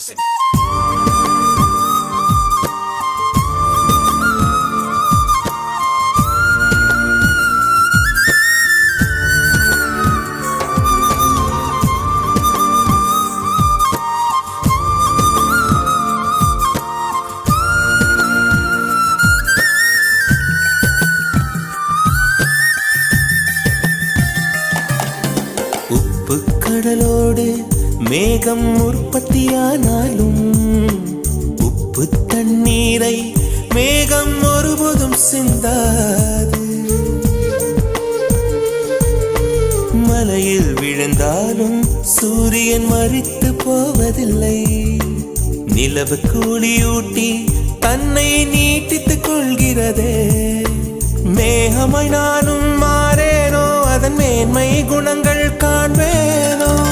உப்பு கடலோடு மேகம் உற்பத்தியானாலும் உப்பு தண்ணீரை மேகம் ஒருபோதும் சிந்தாது. மலையில் விழுந்தாலும் சூரியன் மரித்து போவதில்லை. நிலவு கூலியூட்டி தன்னை நீட்டித்துக் கொள்கிறதே. மேகமாய் நானும் மாறேனோ, அதன் மேன்மை குணங்கள் காண்பேனோ.